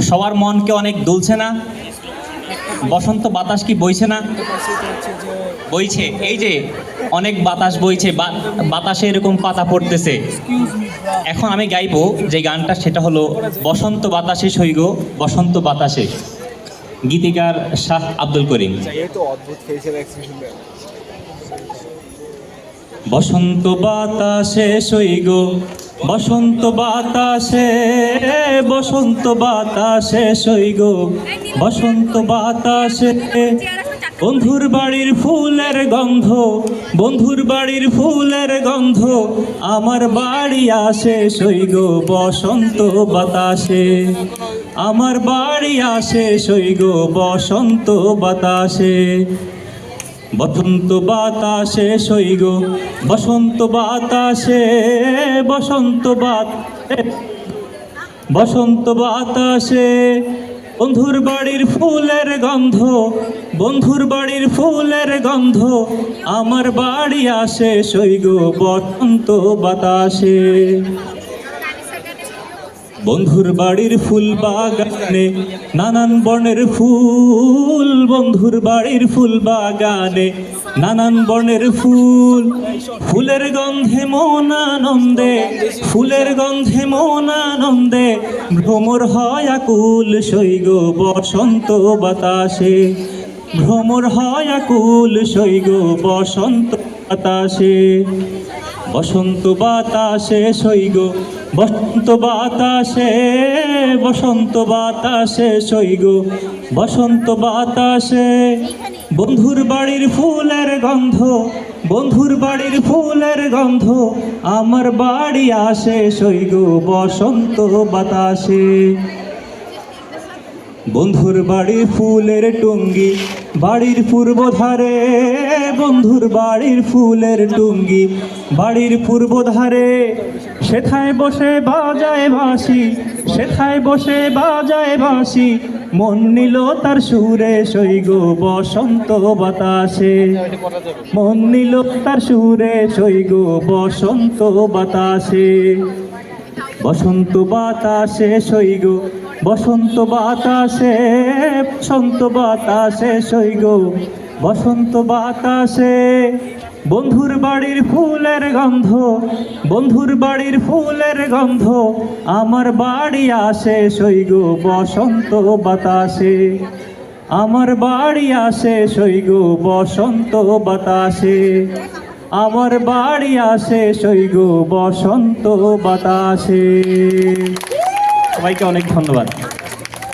সবার মনকে অনেক দুলছে না? বসন্ত বাতাস কি বইছে না? বইছে, এই যে অনেক বাতাস বইছে, বাতাসে এরকম পাতা পড়তেছে। এখন আমি গাইবো যে গানটা, সেটা হলো বসন্ত বাতাসে সইগ বসন্ত বাতাসে, গীতিকার শাহ আব্দুল করিম। বসন্ত বাতাসে সইগ বসন্ত বাতাসে, বসন্ত বাতাসে সইগ বসন্ত বাতাসে, বন্ধুর বাড়ির ফুলের গন্ধ, বন্ধুর বাড়ির ফুলের গন্ধ, আমার বাড়ি আসে সইগ বসন্ত বাতাসে, আমার বাড়ি আসে সইগ বসন্ত বাতাসে। বসন্ত বাতাসে সইগ বসন্ত বাতাসে, বসন্ত বাতাসে, বসন্ত বাতাসে, বন্ধুর বাড়ির ফুলের গন্ধ, বন্ধুর বাড়ির ফুলের গন্ধ, আমার বাড়ি আসে সইগ বসন্ত বাতাসে। বন্ধুর বাড়ির ফুল বাগানে নানান বর্ণের ফুল, বন্ধুর বাড়ির ফুল বাগানে নানান বর্ণের ফুল, ফুলের গন্ধে মন আনন্দে, ফুলের গন্ধে মন আনন্দে, ভ্রমর হয় আকুল সইগ বসন্ত বাতাসে, ভ্রমর হয় আকুল সইগ বসন্ত বাতাসে। বসন্ত বাতাসে সইগ বসন্ত বাতাসে, বসন্ত বাতাসে সইগ বসন্ত বাতাসে, বন্ধুর বাড়ির ফুলের গন্ধ, বন্ধুর বাড়ির ফুলের গন্ধ, আমার বাড়ি আসে সইগ বসন্ত বাতাসে। বন্ধুর বাড়ির ফুলের টুঙ্গি বাড়ির পূর্ব ধারে, বন্ধুর বাড়ির ফুলের টুঙ্গি বাড়ির পূর্ব ধারে, সেথায় বসে বাজায় বাঁশি, সেথায় বসে বাজায় বাঁশি, মন নিল তার সুরে সইগ বসন্ত বাতাসে, মন নিল তার সুরে সইগ বসন্ত বাতাসে। বসন্ত বাতাসে সইগ বসন্ত বাতাসে, বসন্ত বাতাসে সইগ বসন্ত বাতাসে, বন্ধুর বাড়ির ফুলের গন্ধ, বন্ধুর বাড়ির ফুলের গন্ধ, আমার বাড়ি আসে সইগ বসন্ত বাতাসে, আমার বাড়ি আসে সইগ বসন্ত বাতাসে, আমার বাড়ি আসে সইগ বসন্ত বাতাসে। সবাইকে অনেক ধন্যবাদ।